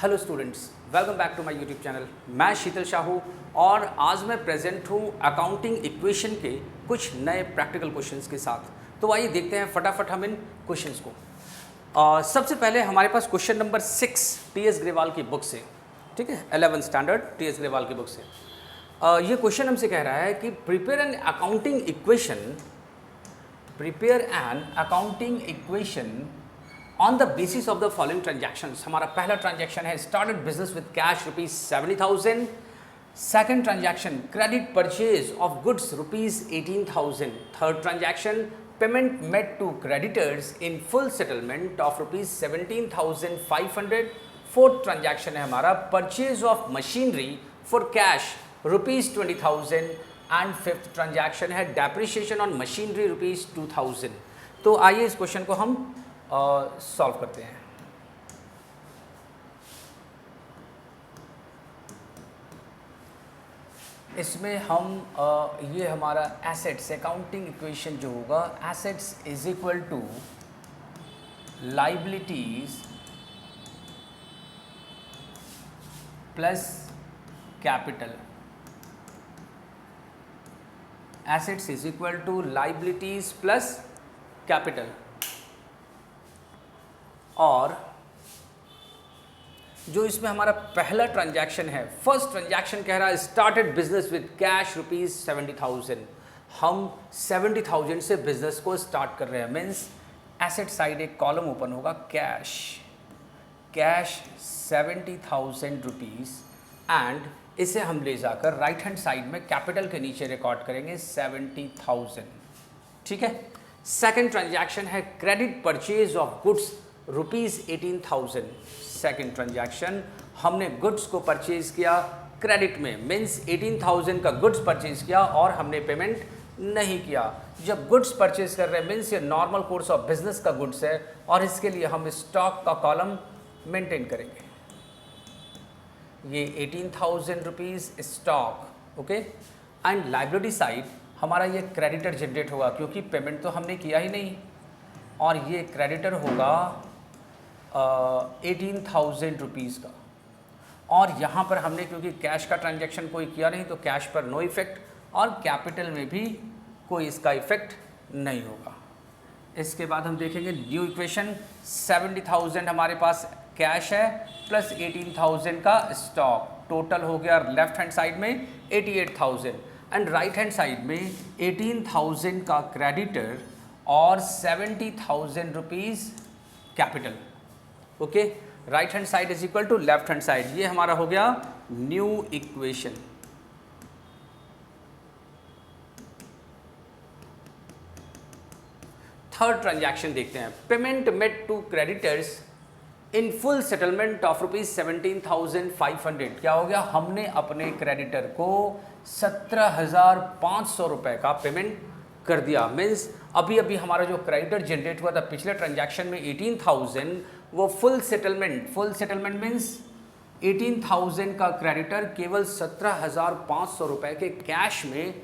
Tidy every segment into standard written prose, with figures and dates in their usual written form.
Hello students, welcome back to my YouTube channel. मैं शीतल शाहू और आज मैं प्रेजेंट हूँ अकाउंटिंग इक्वेशन के कुछ नए प्रैक्टिकल क्वेश्चंस के साथ। तो आइए देखते हैं फटाफट हम इन क्वेश्चंस को। सबसे पहले हमारे पास क्वेश्चन नंबर 6 टी.एस. ग्रेवाल की बुक से, ठीक है, 11th स्टैंडर्ड टी.एस. ग्रेवाल की बुक से। ये क्वेश्चन हमसे कह रहा है कि prepare an accounting equation on the basis of the following transactions. हमारा पहला ट्रांजैक्शन है started business with cash ₹70,000। Second transaction credit purchase of goods ₹18,000। Third transaction payment made to creditors in full settlement of ₹17,500। Fourth transaction है हमारा purchase of machinery for cash ₹20,000 and fifth transaction है depreciation on machinery ₹2,000। तो आइए इस question को हम solve करते हैं। इसमें हम ये हमारा एसेट्स अकाउंटिंग इक्वेशन जो होगा, assets is equal to liabilities plus capital. Assets is equal to liabilities plus capital. और जो इसमें हमारा पहला ट्रांजैक्शन है, फर्स्ट ट्रांजैक्शन कह रहा है स्टार्टेड बिजनेस विद कैश ₹70,000। हम 70,000 से बिजनेस को स्टार्ट कर रहे हैं, मीन्स एसेट साइड एक कॉलम ओपन होगा कैश 70,000 रुपीज़ एंड इसे हम ले जाकर राइट हैंड साइड में कैपिटल के नीचे रिकॉर्ड करेंगे 70,000, ठीक है। सेकेंड ट्रांजैक्शन है credit purchase of goods ₹18,000। Second transaction हमने गुड्स को परचेज किया क्रेडिट में, मीन्स 18,000 का गुड्स परचेज किया और हमने पेमेंट नहीं किया। जब गुड्स परचेज कर रहे हैं मीन्स ये नॉर्मल कोर्स ऑफ बिजनेस का गुड्स है और इसके लिए हम स्टॉक का कॉलम मेंटेन करेंगे। ये 18,000 rupees stock, okay. And liability side हमारा ये क्रेडिटर जनरेट होगा क्योंकि पेमेंट तो हमने किया ही नहीं, और ये क्रेडिटर होगा 18,000 रुपीज़ का। और यहाँ पर हमने क्योंकि कैश का ट्रांजैक्शन कोई किया नहीं तो कैश पर नो इफेक्ट और कैपिटल में भी कोई इसका इफेक्ट नहीं होगा। इसके बाद हम देखेंगे न्यू इक्वेशन। 70,000 हमारे पास कैश है प्लस 18,000 का स्टॉक, टोटल हो गया लेफ्ट हैंड साइड में 88,000 एंड राइट हैंड साइड में 18,000 का क्रेडिटर और 70,000 rupees capital, okay. Right hand side is equal to left hand side. ये हमारा हो गया न्यू इक्वेशन। थर्ड ट्रांजैक्शन देखते हैं, payment made to creditors in full settlement of ₹17,500। क्या हो गया, हमने अपने क्रेडिटर को 17,500 रुपये का पेमेंट कर दिया। मीन्स अभी अभी हमारा जो क्रेडिटर जनरेट हुआ था पिछले ट्रांजैक्शन में 18,000, वो फुल सेटलमेंट मीन्स 18,000 का क्रेडिटर केवल 17,500 रुपये के कैश में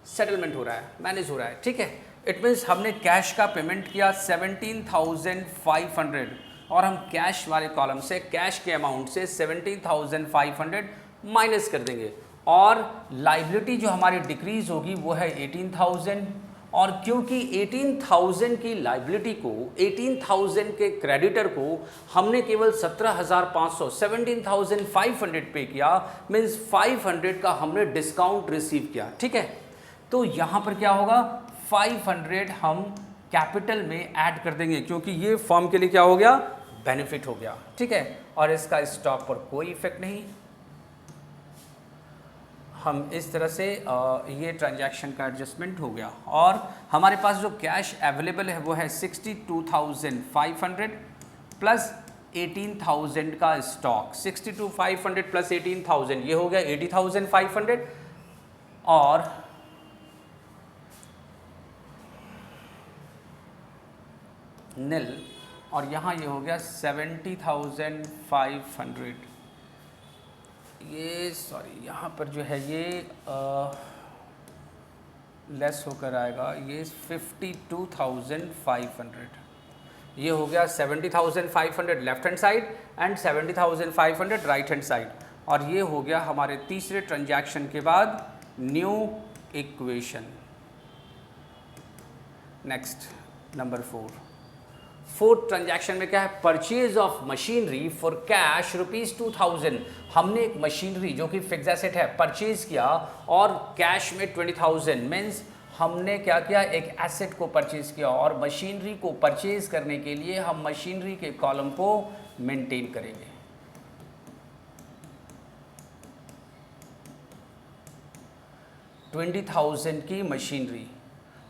सेटलमेंट हो रहा है, मैनेज हो रहा है, ठीक है। इट मीन्स हमने कैश का पेमेंट किया 17,500 और हम कैश वाले कॉलम से कैश के अमाउंट से 17,500 माइनस कर देंगे और लाइबिलिटी जो हमारी डिक्रीज होगी वो है 18,000। और क्योंकि 18,000 की लाइबिलिटी को 18,000 के क्रेडिटर को हमने केवल 17,500 पे किया, मीन्स 500 का हमने डिस्काउंट रिसीव किया, ठीक है। तो यहाँ पर क्या होगा, 500 हम कैपिटल में ऐड कर देंगे क्योंकि ये फर्म के लिए क्या हो गया, बेनिफिट हो गया, ठीक है। और इसका स्टॉक पर कोई इफेक्ट नहीं। हम इस तरह से ये ट्रांजैक्शन का एडजस्टमेंट हो गया और हमारे पास जो कैश अवेलेबल है वो है 62,500 प्लस 18,000 का स्टॉक। 62,500 प्लस 18,000 ये हो गया 80,500 और नील, और यहाँ ये हो गया 70,500। ये सॉरी यहाँ पर जो है ये लेस होकर आएगा, ये 52,500। ये हो गया 70,500 left hand side and 70,500 right hand side, और ये हो गया हमारे तीसरे ट्रांजैक्शन के बाद new equation. Next number 4, fourth transaction में क्या है, purchase of machinery for cash ₹2000। हमने एक मशीनरी जो कि फिक्स एसेट है परचेज किया और कैश में 20,000, मीन्स हमने क्या किया, एक एसेट को परचेज किया, और मशीनरी को परचेज करने के लिए हम मशीनरी के कॉलम को मेंटेन करेंगे। $20,000 की मशीनरी,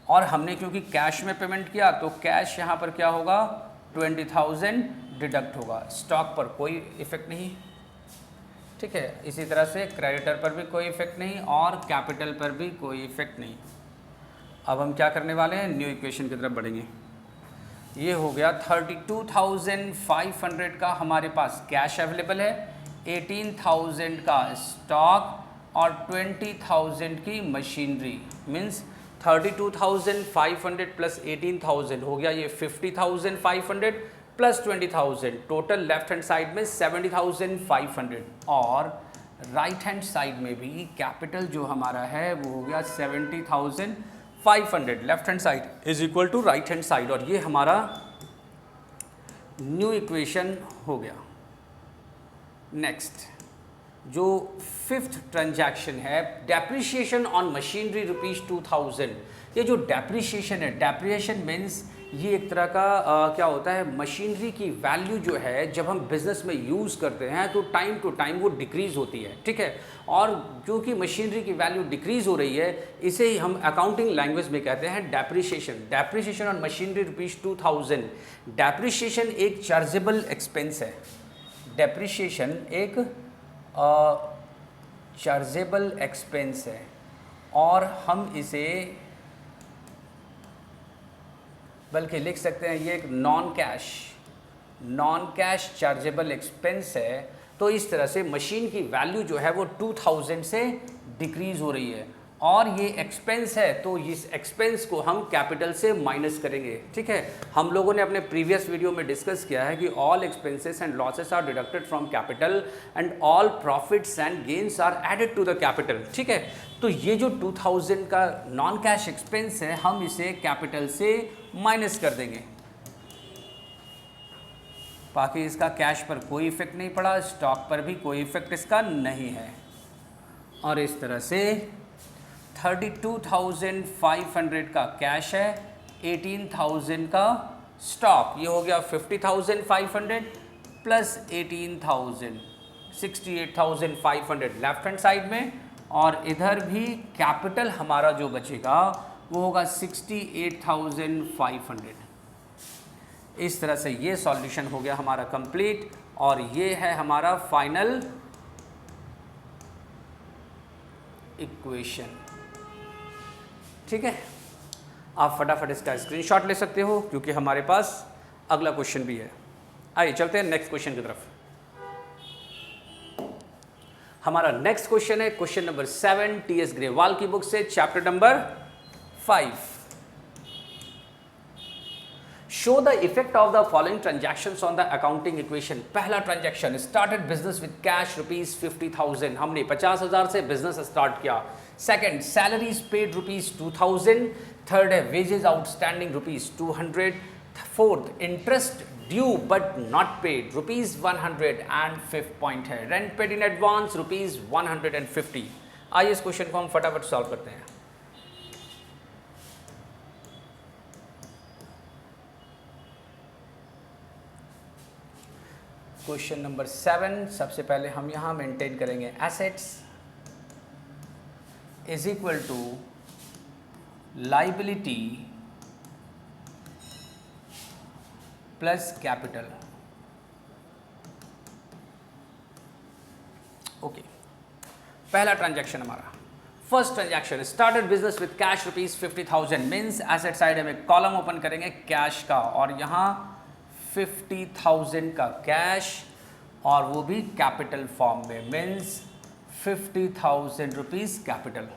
और हमने क्योंकि कैश में पेमेंट किया तो कैश यहाँ पर क्या होगा, 20,000 डिडक्ट होगा। स्टॉक पर कोई इफेक्ट नहीं, ठीक है। इसी तरह से क्रेडिटर पर भी कोई इफेक्ट नहीं और कैपिटल पर भी कोई इफेक्ट नहीं। अब हम क्या करने वाले हैं, न्यू इक्वेशन की तरफ बढ़ेंगे। ये हो गया 32,500 का हमारे पास कैश अवेलेबल है, 18,000 का स्टॉक और 20,000 की मशीनरी, मीन्स 32,500 प्लस 18,000 हो गया ये 50,500 plus 20,000, total left hand side में 70,500, और राइट हैंड साइड में भी कैपिटल जो हमारा है वो हो गया 70,500। Left hand side is equal to right hand side, और ये हमारा न्यू इक्वेशन हो गया। नेक्स्ट जो फिफ्थ ट्रांजैक्शन है, डेप्रिसिएशन ऑन मशीनरी ₹2000। ये जो डेप्रिसिएशन है, डेप्रिसिएशन मीन्स ये एक तरह का क्या होता है, मशीनरी की वैल्यू जो है जब हम बिज़नेस में यूज़ करते हैं तो टाइम टू टाइम वो डिक्रीज़ होती है, ठीक है। और क्योंकि मशीनरी की वैल्यू डिक्रीज़ हो रही है, इसे ही हम अकाउंटिंग लैंग्वेज में कहते हैं depreciation. Depreciation on machinery ₹2000। Depreciation एक चार्जेबल एक्सपेंस है, डेप्रिसिएशन एक चार्जेबल एक्सपेंस है, और हम इसे बल्कि लिख सकते हैं ये एक नॉन कैश चार्जेबल एक्सपेंस है। तो इस तरह से मशीन की वैल्यू जो है वो 2000 से डिक्रीज़ हो रही है, और ये एक्सपेंस है तो इस एक्सपेंस को हम कैपिटल से माइनस करेंगे, ठीक है। हम लोगों ने अपने प्रीवियस वीडियो में डिस्कस किया है कि all expenses and losses are deducted from capital and all profits and gains are added to the capital, ठीक है। तो ये जो 2000 का नॉन कैश एक्सपेंस है हम इसे कैपिटल से माइनस कर देंगे, बाकी इसका कैश पर कोई इफेक्ट नहीं पड़ा, स्टॉक पर भी कोई इफेक्ट इसका नहीं है। और इस तरह से 32,500 का कैश है, 18,000 का स्टॉक, ये हो गया 50,500 प्लस 18,000, 68,500 लेफ्ट हैंड साइड में, और इधर भी कैपिटल हमारा जो बचेगा वो होगा 68,500। इस तरह से ये सॉल्यूशन हो गया हमारा कंप्लीट, और ये है हमारा फाइनल इक्वेशन, ठीक है। आप फटाफट इसका स्क्रीनशॉट ले सकते हो क्योंकि हमारे पास अगला क्वेश्चन भी है। आइए चलते हैं नेक्स्ट क्वेश्चन की तरफ। हमारा नेक्स्ट क्वेश्चन है क्वेश्चन नंबर 7 टीएस ग्रेवाल की बुक से, chapter number 5। Show the effect of the following transactions on the accounting equation. पहला transaction, started business with cash ₹50,000, हमने 50,000 से बिजनेस स्टार्ट किया। Second, salaries paid ₹2,000। थर्ड है wages outstanding ₹200। Fourth, interest due but not paid ₹100। And fifth point है rent paid in advance ₹150। आइए इस question को हम फटाफट सॉल्व करते हैं। क्वेश्चन नंबर 7, सबसे पहले हम यहाँ मेंटेन करेंगे assets is equal to liability plus capital. Okay, पहला ट्रांजैक्शन हमारा first transaction, started business with cash ₹50,000, means asset side में कॉलम ओपन करेंगे कैश का, और यहाँ 50,000 का कैश, और वो भी कैपिटल फॉर्म में, मीन्स 50,000 रुपीज़ कैपिटल।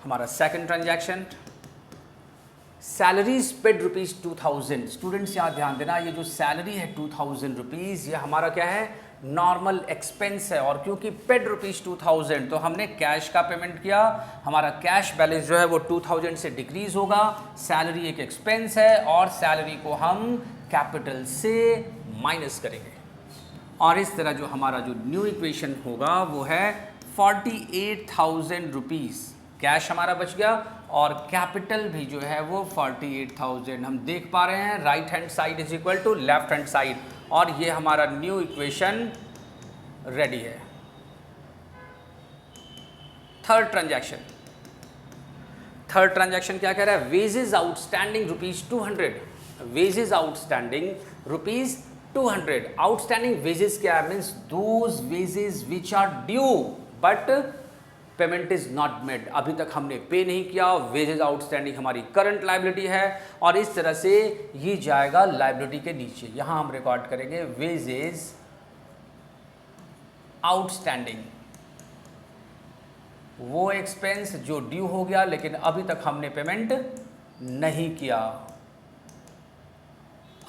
हमारा second transaction, salaries paid rupees 2000। Students यहाँ ध्यान देना, ये जो सैलरी है 2000 रुपीज़, ये हमारा क्या है, नॉर्मल एक्सपेंस है। और क्योंकि पेड रुपीज़ 2000 तो हमने कैश का पेमेंट किया, हमारा कैश बैलेंस जो है वो 2000 से डिक्रीज होगा। सैलरी एक एक्सपेंस है और सैलरी को हम कैपिटल से माइनस करेंगे। और इस तरह जो हमारा जो न्यू इक्वेशन होगा वो है 48,000 रुपीज़। कैश हमारा बच गया और कैपिटल भी जो है वो 48,000 हम देख पा रहे हैं। Right hand side is equal to left hand side, और ये हमारा न्यू इक्वेशन रेडी है। थर्ड ट्रांजैक्शन क्या कह रहा है, wages outstanding rupees 200। Wages outstanding rupees 200। Outstanding wages क्या है, means those wages which are due but payment is not made. अभी तक हमने पे नहीं किया, वेजेस आउटस्टैंडिंग हमारी करंट लायबिलिटी है, और इस तरह से ये जाएगा लायबिलिटी के नीचे। यहां हम रिकॉर्ड करेंगे वेजेस आउटस्टैंडिंग, वो एक्सपेंस जो ड्यू हो गया लेकिन अभी तक हमने पेमेंट नहीं किया।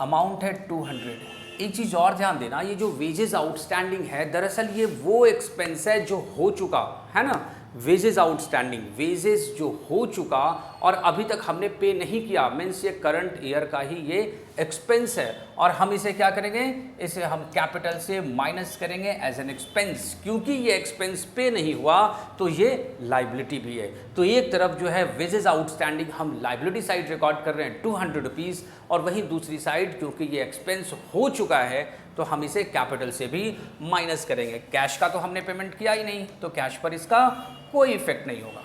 अमाउंट है 200। एक चीज़ और ध्यान देना, ये जो वेजेस आउटस्टैंडिंग है दरअसल ये वो एक्सपेंस है जो हो चुका है ना। वेजेस आउटस्टैंडिंग, वेजेस जो हो चुका और अभी तक हमने पे नहीं किया, मीन्स ये करंट ईयर का ही ये एक्सपेंस है, और हम इसे क्या करेंगे, इसे हम कैपिटल से माइनस करेंगे एज एन एक्सपेंस। क्योंकि ये एक्सपेंस पे नहीं हुआ तो ये लाइबिलिटी भी है। तो एक तरफ जो है वेजेस आउटस्टैंडिंग हम लाइबिलिटी साइड रिकॉर्ड कर रहे हैं 200 रुपीज़, और वहीं दूसरी साइड क्योंकि ये एक्सपेंस हो चुका है तो हम इसे कैपिटल से भी माइनस करेंगे। कैश का तो हमने पेमेंट किया ही नहीं, तो कैश पर इसका कोई इफेक्ट नहीं होगा।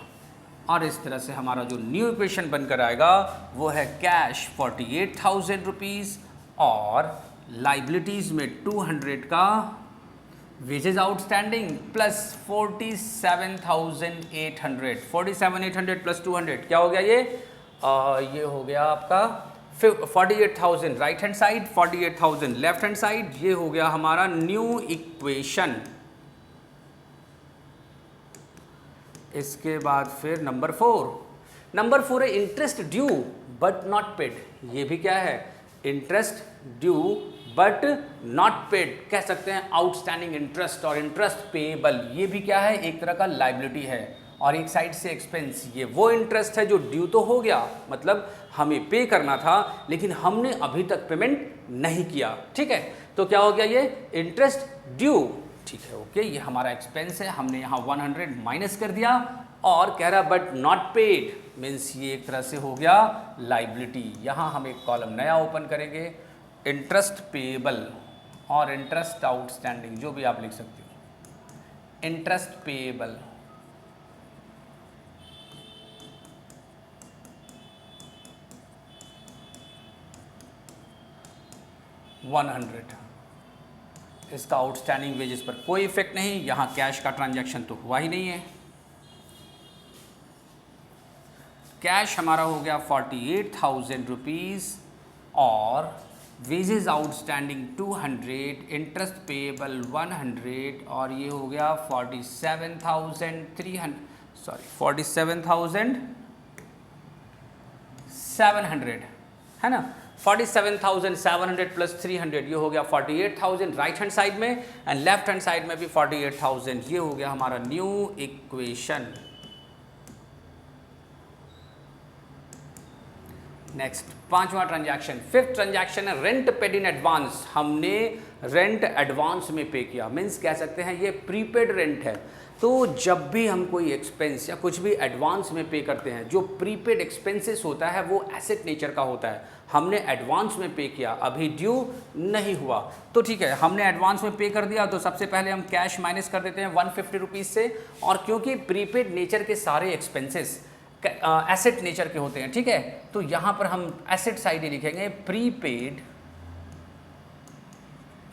और इस तरह से हमारा जो न्यू इक्वेशन बनकर आएगा वो है कैश 48,000 रुपीज़ और लाइबिलिटीज़ में 200 का वेजेस आउटस्टैंडिंग प्लस 47,800। 47,800 प्लस 200 क्या हो गया ये हो गया आपका 48,000 right hand side, 48,000 left hand side. ये हो गया हमारा न्यू इक्वेशन। इसके बाद फिर नंबर 4 है interest due but not paid. ये भी क्या है, interest due but not paid, कह सकते हैं आउटस्टैंडिंग इंटरेस्ट और इंटरेस्ट पेएबल। ये भी क्या है, एक तरह का लाइबिलिटी है और एक साइड से एक्सपेंस। ये वो इंटरेस्ट है जो ड्यू तो हो गया, मतलब हमें पे करना था लेकिन हमने अभी तक पेमेंट नहीं किया। ठीक है, तो क्या हो गया, ये इंटरेस्ट ड्यू। ठीक है, ओके, ये हमारा एक्सपेंस है, हमने यहाँ 100 माइनस कर दिया, और कह रहा बट नॉट पेड, मीन्स ये एक तरह से हो गया लाइबिलिटी। यहाँ हम एक कॉलम नया ओपन करेंगे, इंटरेस्ट पेएबल और इंटरेस्ट आउटस्टैंडिंग, जो भी आप लिख सकते हो। इंटरेस्ट पेएबल, इसका आउटस्टैंडिंग वेजेस पर कोई इफेक्ट नहीं, यहाँ कैश का ट्रांजैक्शन तो हुआ ही नहीं है। कैश हमारा हो गया 48,000 रुपीज़ और वेजेस आउटस्टैंडिंग 200, इंटरेस्ट पेएबल 100, और ये हो गया 47,700 है ना। 47,700 प्लस 300, ये हो गया 48,000 राइट हैंड साइड में, एंड लेफ्ट हैंड साइड में भी 48,000। ये हो गया हमारा न्यू इक्वेशन। नेक्स्ट 5वां ट्रांजैक्शन, 5th ट्रांजैक्शन है रेंट पेड इन एडवांस। हमने रेंट एडवांस में पे किया, मीन्स कह सकते हैं ये प्रीपेड रेंट है। तो जब भी हम कोई एक्सपेंस या कुछ भी एडवांस में पे करते हैं, जो प्रीपेड एक्सपेंसेस होता है वो एसेट नेचर का होता है। हमने एडवांस में पे किया, अभी ड्यू नहीं हुआ, तो ठीक है, हमने एडवांस में पे कर दिया, तो सबसे पहले हम कैश माइनस कर देते हैं 150 रुपीज़ से। और क्योंकि प्रीपेड नेचर के सारे एक्सपेंसेस एसेट नेचर के होते हैं, ठीक है, तो यहाँ पर हम एसेट साइड ही लिखेंगे प्रीपेड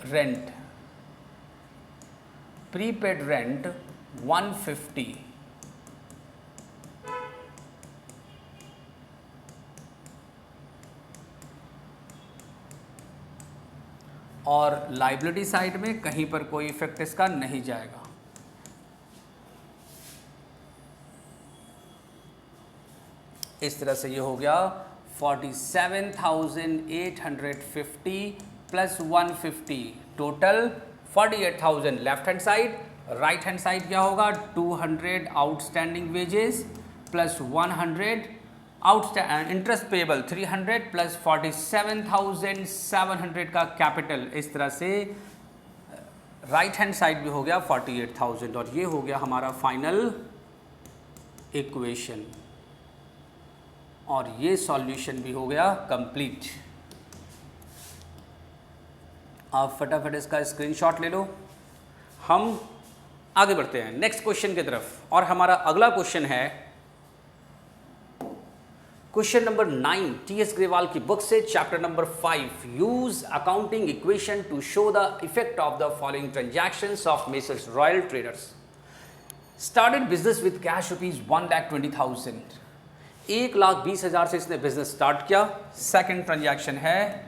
रेंट, प्रीपेड रेंट 150। और लाइबिलिटी साइड में कहीं पर कोई इफेक्ट इसका नहीं जाएगा। इस तरह से ये हो गया 47,850 plus 150 total 48,000 left hand side. Right hand side क्या होगा 200 outstanding wages plus 100 interest payable 300 plus 47,700 का कैपिटल। इस तरह से राइट हैंड साइड भी हो गया 48,000 और ये हो गया हमारा फाइनल इक्वेशन और ये सॉल्यूशन भी हो गया कंप्लीट। आप फटाफट इसका स्क्रीनशॉट ले लो। हम आगे बढ़ते हैं नेक्स्ट क्वेश्चन की तरफ और हमारा अगला क्वेश्चन है क्वेश्चन नंबर 9 टी.एस. ग्रेवाल की बुक से chapter number 5 use accounting equation two show the effect of the following transactions of messrs royal traders. Started business with cash rupees 1,20,000 1,20,000 से इसने बिजनेस स्टार्ट किया। सेकंड ट्रांजैक्शन है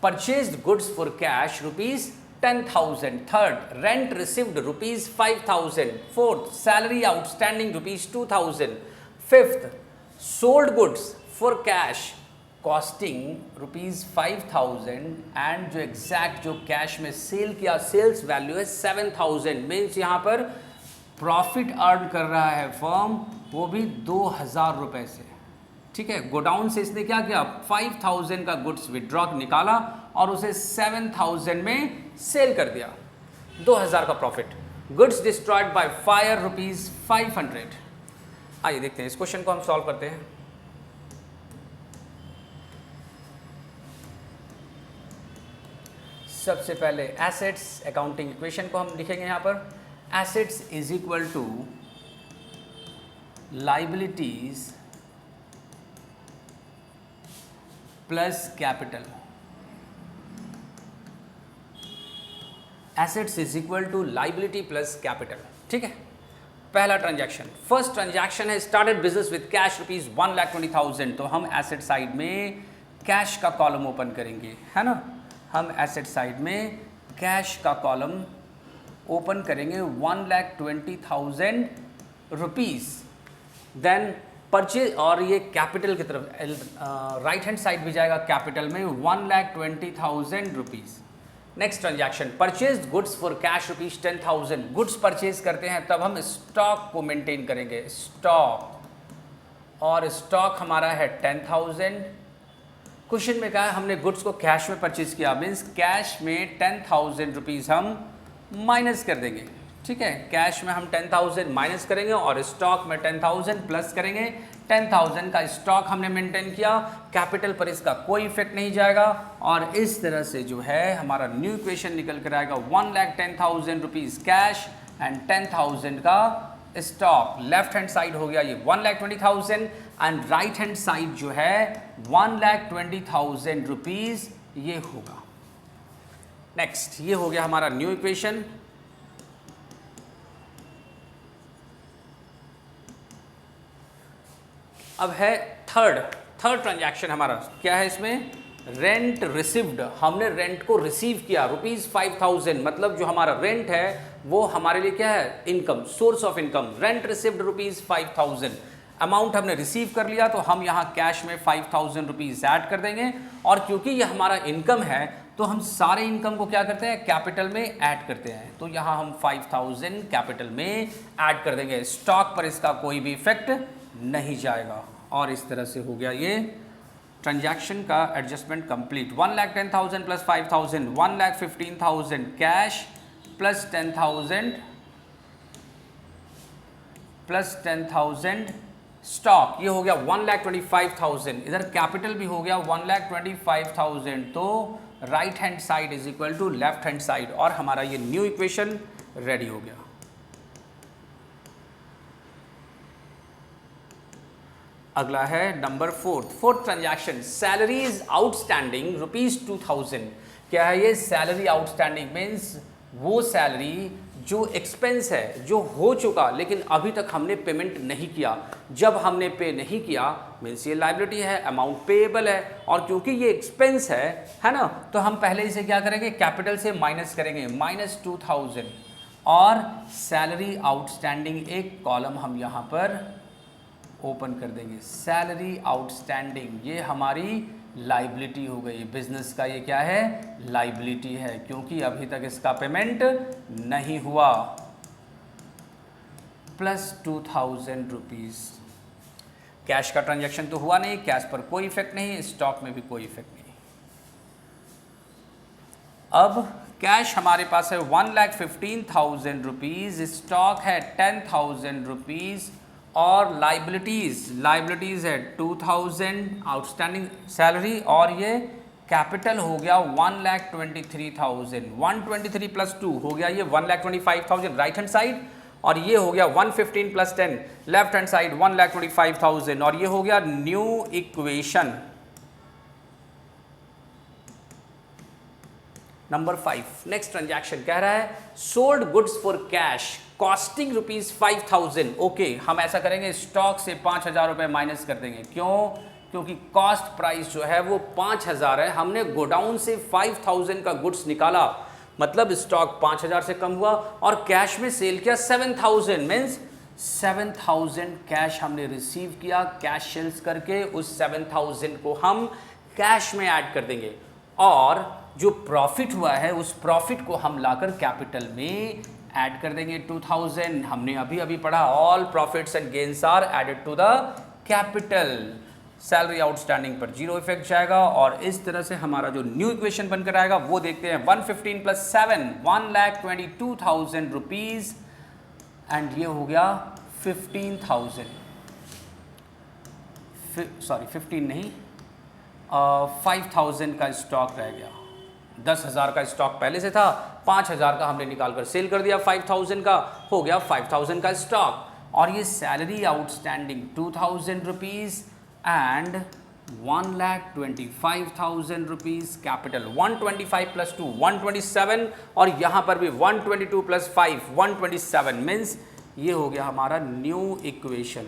purchased goods for cash rupees 10,000। Third rent received rupees 5,000। Fourth salary outstanding rupees 2,000। Fifth sold goods for cash costing rupees 5,000 and जो exact जो cash में cell किया sales value है 7,000। Means यहाँ पर profit earn कर रहा है फर्म वो भी 2,000 रुपये से। ठीक है, गोडाउन से इसने क्या किया 5,000 का गुड्स विड्रॉ निकाला और उसे 7,000 में सेल कर दिया। 2,000 का profit. Goods destroyed by fire rupees 500। आइए देखते हैं इस क्वेश्चन को हम सॉल्व करते हैं। सबसे पहले एसेट्स अकाउंटिंग इक्वेशन को हम लिखेंगे यहाँ पर। Assets is equal to liabilities plus capital. Assets is equal to liability plus capital. ठीक है, पहला ट्रांजैक्शन फर्स्ट ट्रांजैक्शन है started business with cash rupees 1,20,000। तो हम एसेट साइड में कैश का कॉलम ओपन करेंगे, है ना। हम एसेट साइड में कैश का कॉलम ओपन करेंगे 1,20,000 रुपीज़। देन परचेज और ये कैपिटल की तरफ राइट हैंड साइड भी जाएगा कैपिटल में 1,20,000 rupees. Next transaction purchase goods for cash rupees 10,000। Goods purchase करते हैं तब हम स्टॉक को मेंटेन करेंगे स्टॉक और स्टॉक हमारा है 10,000। क्वेश्चन में कहा है हमने गुड्स को कैश में परचेज किया मीन्स कैश में 10,000 रुपीज़ हम माइनस कर देंगे। ठीक है, कैश में हम 10,000 माइनस करेंगे और स्टॉक में 10,000 प्लस करेंगे। 10,000 का स्टॉक हमने मेंटेन किया, कैपिटल पर इसका कोई इफेक्ट नहीं जाएगा और इस तरह से जो है हमारा न्यू इक्वेशन निकल कर आएगा 1,10,000 रुपीज़ कैश एंड 10,000 का स्टॉक। लेफ्ट हैंड साइड हो गया ये 1,20,000 एंड राइट हैंड साइड जो है 1,20,000 रुपीज़ ये होगा। नेक्स्ट ये हो गया हमारा न्यू इक्वेशन। अब है थर्ड ट्रांजैक्शन हमारा क्या है इसमें रेंट रिसीव्ड। हमने रेंट को रिसीव किया रुपीज़ 5,000 मतलब जो हमारा रेंट है वो हमारे लिए क्या है income, source of income. Rent received rupees 5,000 amount हमने रिसीव कर लिया तो हम यहाँ कैश में 5,000 रुपीज़ ऐड कर देंगे और क्योंकि ये हमारा इनकम है तो हम सारे इनकम को क्या करते हैं कैपिटल में ऐड करते हैं। तो यहाँ हम 5,000 कैपिटल में ऐड कर देंगे। स्टॉक पर इसका कोई भी इफेक्ट नहीं जाएगा और इस तरह से हो गया ये ट्रांजैक्शन का adjustment complete. 1,10,000 plus 5,000 1,15,000 cash plus 10,000 plus 10,000 stock, ये हो गया 1,25,000। इधर कैपिटल भी हो गया 1,25,000। तो right hand side is equal to left hand side और हमारा ये न्यू इक्वेशन रेडी हो गया। अगला है number fourth transaction salary is outstanding rupees 2,000। क्या है ये सैलरी आउटस्टैंडिंग मीन्स वो सैलरी जो एक्सपेंस है जो हो चुका लेकिन अभी तक हमने पेमेंट नहीं किया। जब हमने पे नहीं किया मीन्स ये लायबिलिटी है, अमाउंट पेएबल है और क्योंकि ये एक्सपेंस है ना, तो हम पहले इसे क्या करेंगे कैपिटल से माइनस करेंगे -2,000 और सैलरी आउटस्टैंडिंग एक कॉलम हम यहाँ पर ओपन कर देंगे। सैलरी आउटस्टैंडिंग, ये हमारी लाइबिलिटी हो गई। बिजनेस का ये क्या है, लाइबिलिटी है, क्योंकि अभी तक इसका पेमेंट नहीं हुआ। Plus 2000 rupees. कैश का ट्रांजैक्शन तो हुआ नहीं, कैश पर कोई इफेक्ट नहीं, स्टॉक में भी कोई इफेक्ट नहीं। अब कैश हमारे पास है 1,15,000 रुपीज़, स्टॉक है 10,000 रुपीज़ और लाइबिलिटीज़ है 2,000 आउटस्टैंडिंग सैलरी, और ये कैपिटल हो गया 1,23,000। 123 प्लस 2 हो गया ये 1,25,000 राइट हैंड साइड, और ये हो गया 115 प्लस 10 लेफ्ट हैंड साइड 1,25,000, और ये हो गया new equation number 5। Next transaction कह रहा है sold goods for cash costing ₹5,000। Okay, हम ऐसा करेंगे, स्टॉक से 5,000 रुपये माइनस कर देंगे। क्यों? क्योंकि कॉस्ट प्राइस जो है वो 5,000 है, हमने गोडाउन से 5,000 का गुड्स निकाला, मतलब स्टॉक 5,000 से कम हुआ, और कैश में सेल किया 7,000, मीन्स 7,000 कैश हमने रिसीव किया। कैश सेल्स करके उस 7,000 को हम कैश में ऐड कर देंगे, और जो प्रॉफिट हुआ है उस प्रॉफिट को हम लाकर कैपिटल में ऐड कर देंगे 2,000। हमने अभी अभी पढ़ा all profits and gains are added to the capital. Salary outstanding पर 0 इफेक्ट जाएगा, और इस तरह से हमारा जो न्यू इक्वेशन बनकर आएगा वो देखते हैं। 115 प्लस 7 1,22,000 रुपीज़, एंड ये हो गया 15,000, सॉरी 15 नहीं, 5,000 का स्टॉक रह गया। 10,000 का स्टॉक पहले से था, 5,000 का हमने निकाल कर सेल कर दिया, 5,000 का हो गया 5,000 का स्टॉक, और ये salary outstanding 2,000 rupees and 1,25,000 rupees capital. 125 plus 2 127, और यहाँ पर भी 122 प्लस 5 127, मीन्स ये हो गया हमारा न्यू इक्वेशन।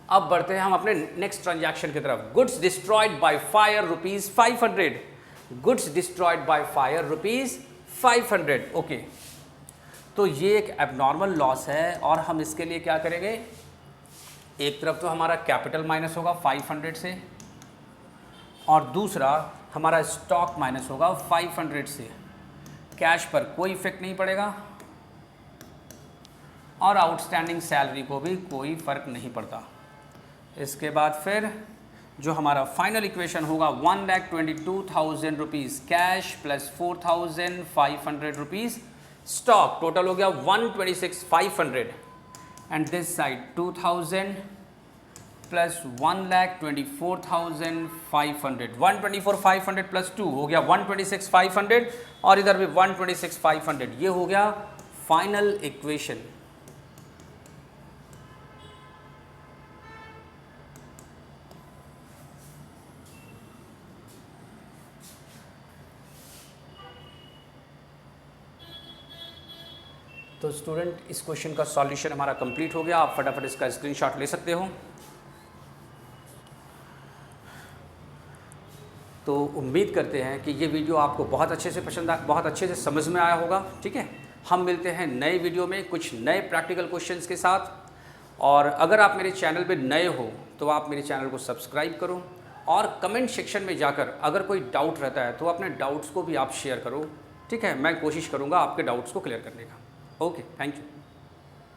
अब बढ़ते हैं हम अपने नेक्स्ट ट्रांजैक्शन की तरफ। Goods destroyed by fire ₹500। Goods destroyed by fire ₹500। Okay, तो ये एक एबनॉर्मल लॉस है, और हम इसके लिए क्या करेंगे, एक तरफ तो हमारा कैपिटल माइनस होगा 500 से, और दूसरा हमारा स्टॉक माइनस होगा 500 से। कैश पर कोई इफेक्ट नहीं पड़ेगा, और आउटस्टैंडिंग सैलरी को भी कोई फ़र्क नहीं पड़ता। इसके बाद फिर जो हमारा फाइनल इक्वेशन होगा 1,22,000 rupees cash plus 4,500 rupees stock, total हो गया 126,500, and this side 2,000 plus 1,24,500, 124,500 plus 2 हो गया 126,500, और इधर भी 126,500। ये हो गया फाइनल इक्वेशन। तो स्टूडेंट, इस क्वेश्चन का सॉल्यूशन हमारा कंप्लीट हो गया। आप फटाफट इसका स्क्रीनशॉट ले सकते हो। तो उम्मीद करते हैं कि ये वीडियो आपको बहुत अच्छे से समझ में आया होगा। ठीक है, हम मिलते हैं नए वीडियो में कुछ नए प्रैक्टिकल क्वेश्चंस के साथ, और अगर आप मेरे चैनल पे नए हो तो आप मेरे चैनल को सब्सक्राइब करो, और कमेंट सेक्शन में जाकर अगर कोई डाउट रहता है तो अपने डाउट्स को भी आप शेयर करो। ठीक है, मैं कोशिश करूँगा आपके डाउट्स को क्लियर करने का। Okay, thank you.